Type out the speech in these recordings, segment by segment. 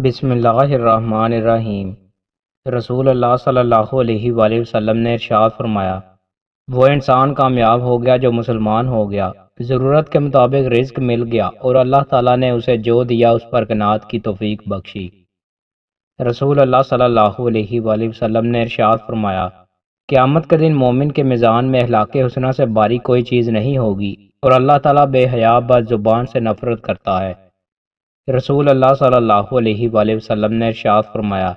بسم اللہ الرحمن الرحیم۔ رسول اللہ صلی اللہ علیہ وآلہ وسلم نے ارشاد فرمایا، وہ انسان کامیاب ہو گیا جو مسلمان ہو گیا، ضرورت کے مطابق رزق مل گیا اور اللہ تعالیٰ نے اسے جو دیا اس پر قناعت کی توفیق بخشی۔ رسول اللہ صلی اللہ علیہ وآلہ وسلم نے ارشاد فرمایا، قیامت کے دن مومن کے میزان میں اخلاق حسنہ سے باری کوئی چیز نہیں ہوگی اور اللہ تعالیٰ بے حیا بد زبان سے نفرت کرتا ہے۔ رسول اللہ صلی اللہ علیہ وآلہ وسلم نے ارشاد فرمایا،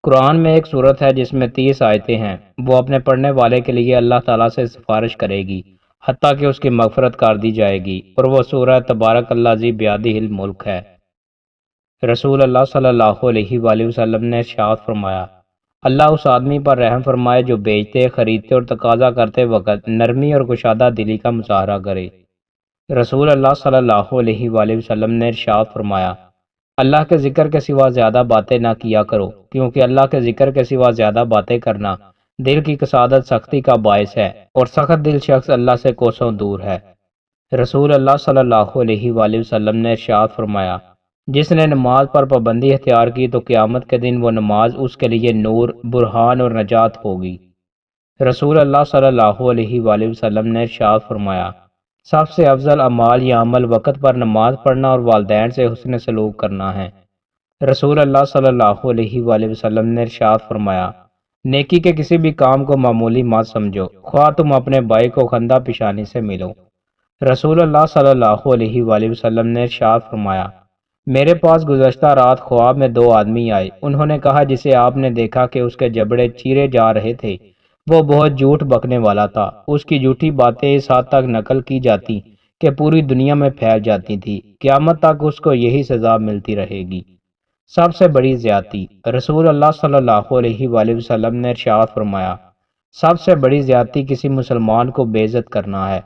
قرآن میں ایک صورت ہے جس میں 30 آیتیں ہیں، وہ اپنے پڑھنے والے کے لیے اللہ تعالیٰ سے سفارش کرے گی حتیٰ کہ اس کی مغفرت کر دی جائے گی، اور وہ سورہ تبارک اللہ ذی بیدہ الملک ہے۔ رسول اللہ صلی اللہ علیہ وآلہ وسلم نے ارشاد فرمایا، اللہ اس آدمی پر رحم فرمائے جو بیچتے، خریدتے اور تقاضا کرتے وقت نرمی اور گشادہ دلی کا مظاہرہ کرے۔ رسول اللہ صلی اللہ علیہ وآلہ وسلم نے ارشاد فرمایا، اللہ کے ذکر کے سوا زیادہ باتیں نہ کیا کرو، کیونکہ اللہ کے ذکر کے سوا زیادہ باتیں کرنا دل کی کسادت سختی کا باعث ہے، اور سخت دل شخص اللہ سے کوسوں دور ہے۔ رسول اللہ صلی اللہ علیہ وآلہ وسلم نے ارشاد فرمایا، جس نے نماز پر پابندی اختیار کی تو قیامت کے دن وہ نماز اس کے لیے نور، برہان اور نجات ہوگی۔ رسول اللہ صلی اللہ علیہ وآلہ وسلم نے ارشاد فرمایا، سب سے افضل اعمال یا عمل وقت پر نماز پڑھنا اور والدین سے حسن سلوک کرنا ہے۔ رسول اللہ صلی اللہ علیہ وآلہ وسلم نے ارشاد فرمایا، نیکی کے کسی بھی کام کو معمولی مت سمجھو، خواہ تم اپنے بھائی کو خندہ پیشانی سے ملو۔ رسول اللہ صلی اللہ علیہ وآلہ وسلم نے ارشاد فرمایا، میرے پاس گزشتہ رات خواب میں 2 آدمی آئے، انہوں نے کہا جسے آپ نے دیکھا کہ اس کے جبڑے چیرے جا رہے تھے وہ بہت جھوٹ بکنے والا تھا، اس کی جھوٹی باتیں اس حد تک نقل کی جاتی کہ پوری دنیا میں پھیل جاتی تھی، قیامت تک اس کو یہی سزا ملتی رہے گی۔ سب سے بڑی زیادتی، رسول اللہ صلی اللہ علیہ وآلہ وسلم نے ارشاد فرمایا، سب سے بڑی زیادتی کسی مسلمان کو بے عزت کرنا ہے۔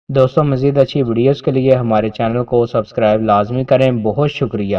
دوستوں، مزید اچھی ویڈیوز کے لیے ہمارے چینل کو سبسکرائب لازمی کریں۔ بہت شکریہ۔